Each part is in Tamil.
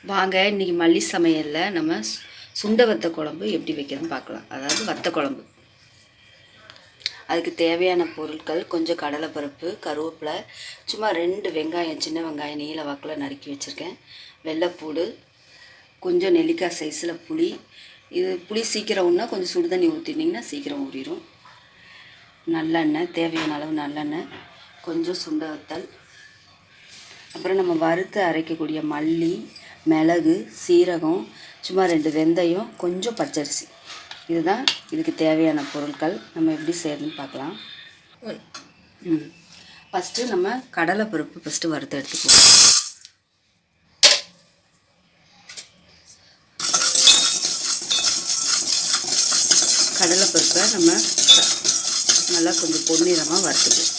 வாங்க இன்றைக்கி மல்லி சமையலில் நம்ம சுண்டை வத்த குழம்பு எப்படி வைக்கிறதுன்னு பார்க்கலாம். அதாவது வத்த குழம்பு. அதுக்கு தேவையான பொருட்கள் கொஞ்சம் கடலைப்பருப்பு, கருவேப்பிலை, சும்மா 2 வெங்காயம், சின்ன வெங்காயம் நீல வாக்கில் நறுக்கி வச்சுருக்கேன், வெள்ளைப்பூடு, கொஞ்சம் நெல்லிக்காய் சைஸில் புளி. இது புளி சீக்கிரம் ஊறினா கொஞ்சம் சுடு தண்ணி ஊற்றிட்டிங்கன்னா சீக்கிரம் ஊறிடும். நல்லெண்ணெய், தேவையான அளவு நல்லெண்ணெய், கொஞ்சம் சுண்டை வத்தல், அப்புறம் நம்ம வறுத்து அரைக்கக்கூடிய மல்லி, மிளகு, சீரகம், சும்மா 2 வெந்தயம், கொஞ்சம் பச்சரிசி. இதுதான் இதுக்கு தேவையான பொருட்கள். நம்ம எப்படி செய்யறதுன்னு பார்க்கலாம். ஃபஸ்ட்டு நம்ம கடலைப்பருப்பு ஃபஸ்ட்டு வறுத்து எடுத்துக்குவோம். கடலைப்பருப்பை நம்ம நல்லா கொஞ்சம் பொன்னிறமாக வறுத்துக்குவோம்.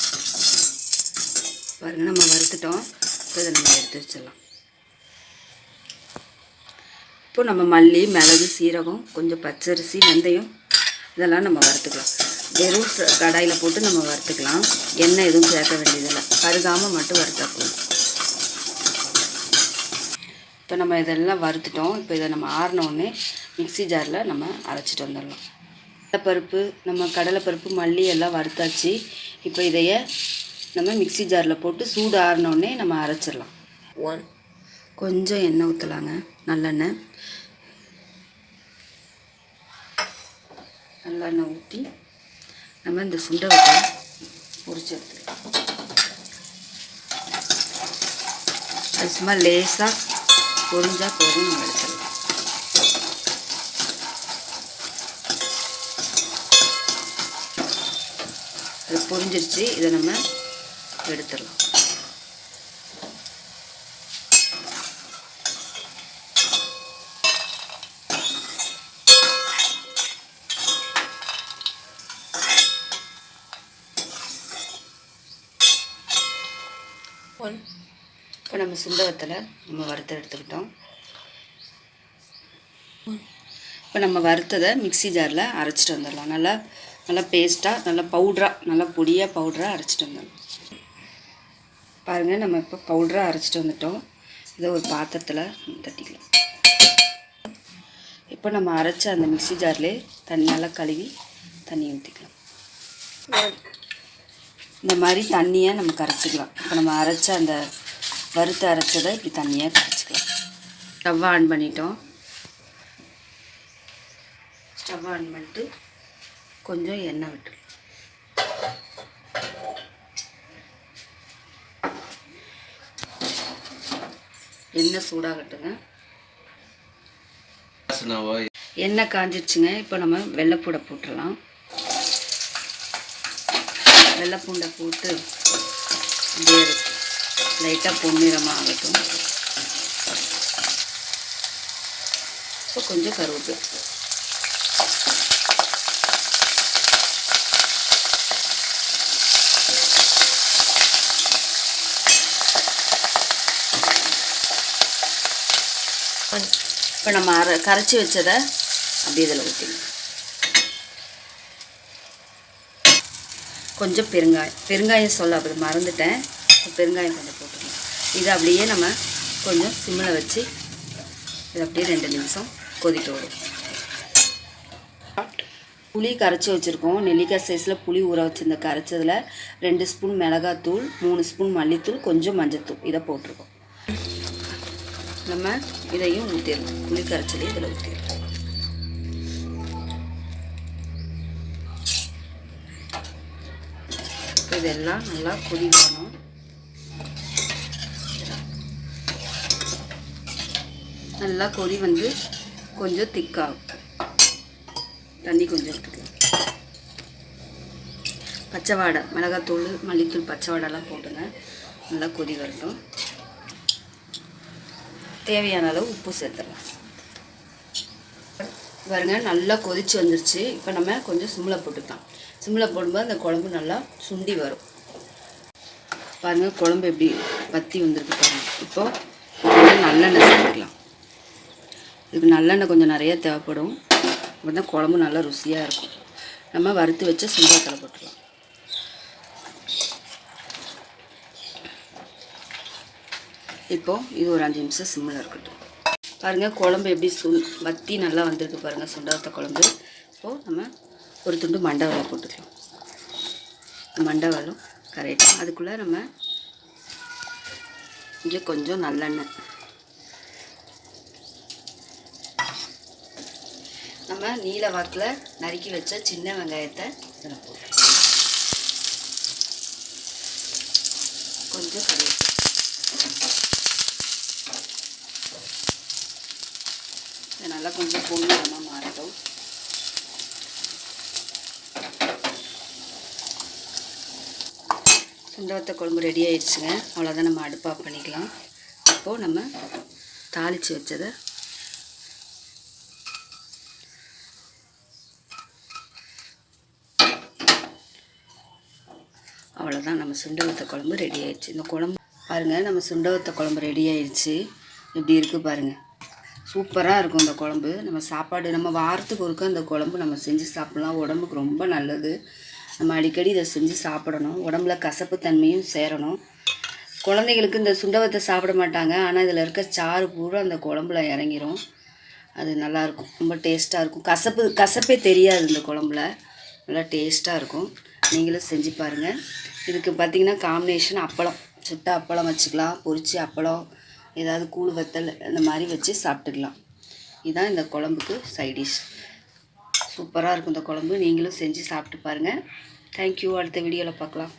பாருங்கள், நம்ம வறுத்துட்டோம். இப்போ இதை நம்ம எடுத்து வச்சிடலாம். இப்போ நம்ம மல்லி, மிளகு, சீரகம், கொஞ்சம் பச்சரிசி, வெந்தயம் இதெல்லாம் நம்ம வறுத்துக்கலாம். வெறும் கடாயில் போட்டு நம்ம வறுத்துக்கலாம். எண்ணெய் எதுவும் சேர்க்க வேண்டியதில்லை, கருகாமல் மட்டும் வறுத்தாக்கணும். இப்போ நம்ம இதெல்லாம் வறுத்துட்டோம். இப்போ இதை நம்ம ஆறினோடனே மிக்சி ஜாரில் நம்ம அரைச்சிட்டு வந்துடலாம். கடலைப்பருப்பு, நம்ம கடலைப்பருப்பு, மல்லி எல்லாம் வறுத்தாச்சு. இப்போ இதைய நம்ம மிக்சி ஜாரில் போட்டு சூடு ஆறினோடனே நம்ம அரைச்சிடலாம். கொஞ்சம் எண்ணெய் ஊற்றலாங்க, நல்லெண்ணெய். நல்லெண்ணெய் ஊற்றி நம்ம இந்த சுண்டை வத்தை பொரிச்சு எடுத்துக்கலாம். அது சும்மா லேசாக பொரிஞ்சால் போதும், நம்ம எடுத்துடலாம். அது பொரிஞ்சிருச்சு. இதை நம்ம எடுத்துடலாம். இப்போ நம்ம சுண்டை வத்தலை நம்ம வறுத்து எடுத்துக்கிட்டோம். இப்போ நம்ம வறுத்ததை மிக்சி ஜாரில் அரைச்சிட்டு வந்துடலாம். நல்லா பேஸ்ட்டாக, நல்லா பவுட்ராக, நல்லா பொடியாக பவுட்ராக அரைச்சிட்டு வந்துடலாம். பாருங்கள், நம்ம இப்போ பவுட்ராக அரைச்சிட்டு வந்துட்டோம். இதை ஒரு பாத்திரத்தில் தட்டிக்கலாம். இப்போ நம்ம அரைச்ச அந்த மிக்சி ஜார்லேயே தண்ணியெல்லாம் கழுவி தண்ணி ஊற்றிக்கலாம். இந்த மாதிரி தண்ணியாக நம்ம கரைச்சிக்கலாம். இப்போ நம்ம அரைச்ச அந்த வறுத்து அரைச்சதை இப்படி தண்ணியாக கரைச்சிக்கலாம். ஸ்டவ்வை ஆன் பண்ணிட்டோம். ஸ்டவ்வை ஆன் பண்ணிட்டு கொஞ்சம் எண்ணெய் விட்டுக்கலாம். எண்ணெய் சூடாகட்டுங்க. எண்ணெய் காஞ்சிடுச்சுங்க. இப்போ நம்ம வெள்ளைப்பூடை போட்டுடலாம். வெள்ளைப்பூண்டை போட்டு அப்படியே லைட்டாக பொன்னிறமாக ஆகட்டும். இப்போ கொஞ்சம் கருவேப்பிலை, இப்போ நம்ம கரைச்சி வச்சதை அப்படியே இதில் ஊற்றிங்க. கொஞ்சம் பெருங்காயம் சொல்ல அப்படி மறந்துட்டேன். பெருங்காயம் கொஞ்சம் போட்டுக்கலாம். இதை அப்படியே நம்ம கொஞ்சம் சிம்மில் வச்சு இதை அப்படியே 2 நிமிஷம் கொதிக்க விடும். புளி கரைச்சி வச்சுருக்கோம். நெல்லிக்காய் சைஸில் புளி ஊற வச்சுருந்த கரைச்சதில் 2 ஸ்பூன் மிளகாத்தூள், 3 ஸ்பூன் மல்லித்தூள், கொஞ்சம் மஞ்சத்தூள் இதை போட்டிருக்கோம். நம்ம இதையும் ஊற்றிடலாம். புளி கரைச்சலையும் இதில் ஊற்றிடலாம். இதெல்லாம் நல்லா கொதி வரணும். நல்லா கொதி வந்து கொஞ்சம் திக்காகும். தண்ணி கொஞ்சம் விட்டுக்கலாம். பச்சை வாடை, மிளகாத்தூள், மல்லித்தூள், பச்சை வாடைலாம் போட்டுங்க. நல்லா கொதி வரட்டும். தேவையான அளவு உப்பு சேர்த்துடலாம். பாருங்க, நல்லா கொதிச்சு வந்துருச்சு. இப்போ நம்ம கொஞ்சம் சிம்மில் போட்டுக்கலாம். சிம்மில் போடும்போது அந்த குழம்பு நல்லா சுண்டி வரும். பாருங்கள், குழம்பு எப்படி வற்றி வந்திருக்கு பாருங்கள். இப்போது கொஞ்சம் நல்லெண்ணெய் சேர்த்துக்கலாம். இதுக்கு நல்லெண்ணெய் கொஞ்சம் நிறைய தேவைப்படும். அப்போ தான் குழம்பு நல்லா ருசியாக இருக்கும். நம்ம வறுத்து வச்ச சுண்டை வத்தலை போட்டுக்கலாம். இப்போது இது ஒரு 5 நிமிஷம் சிம்மில் இருக்கட்டும். பாருங்கள் குழம்பு எப்படி வத்தி நல்லா வந்திருக்கு பாருங்கள் சுண்டவத்த குழம்பு. இப்போது நம்ம ஒரு துண்டு மண்டை போட்டுக்கலாம். மண்டை வெல்லம் கரையட்டும். அதுக்குள்ளே நம்ம இங்கே கொஞ்சம் நல்லெண்ணெய், நம்ம நீல வாக்கில் நறுக்கி வச்ச சின்ன வெங்காயத்தை இதில் போட்டு கொஞ்சம் கரையட்டும். இது நல்லா கொஞ்சம் பொன்னிறமாக மாறட்டும். சுண்டவத்த குழம்பு ரெடி ஆயிடுச்சுங்க. அவ்வளோதான், நம்ம அடுப்பு ஆஃப் பண்ணிக்கலாம். இப்போது நம்ம தாளித்து வச்சதை அவ்வளோதான், நம்ம சுண்டவத்த குழம்பு ரெடி ஆயிடுச்சு. இந்த குழம்பு பாருங்கள், நம்ம சுண்டவத்த குழம்பு ரெடி ஆயிடுச்சு. எப்படி இருக்குது பாருங்கள், சூப்பராக இருக்கும் இந்த குழம்பு. நம்ம சாப்பாடு நம்ம வாரத்துக்கு ஒருக்க இந்த குழம்பு நம்ம செஞ்சு சாப்பிட்லாம். உடம்புக்கு ரொம்ப நல்லது. நம்ம அடிக்கடி இதை செஞ்சு சாப்பிடணும். உடம்புல கசப்பு தன்மையும் சேரணும். குழந்தைங்களுக்கு இந்த சுண்டவத்தை சாப்பிட மாட்டாங்க, ஆனால் இதில் இருக்க சாறு பூரா அந்த குழம்புல இறங்கிரும். அது நல்லாயிருக்கும், ரொம்ப டேஸ்ட்டாக இருக்கும். கசப்பே தெரியாது இந்த குழம்புல, நல்லா டேஸ்ட்டாக இருக்கும். நீங்களும் செஞ்சு பாருங்கள். இதுக்கு பார்த்திங்கன்னா காம்பினேஷன் அப்பளம், சுட்ட அப்பளம் வச்சுக்கலாம், பொரிச்சு அப்பளம், ஏதாவது கூழ் வத்தல் இந்த மாதிரி வச்சு சாப்பிட்டுக்கலாம். இதுதான் இந்த குழம்புக்கு சைடிஷ். சூப்பராக இருக்கும் இந்த குழம்பு. நீங்களும் செஞ்சு சாப்பிட்டு பாருங்கள். தேங்க்யூ. அடுத்த வீடியோவில் பார்க்கலாம்.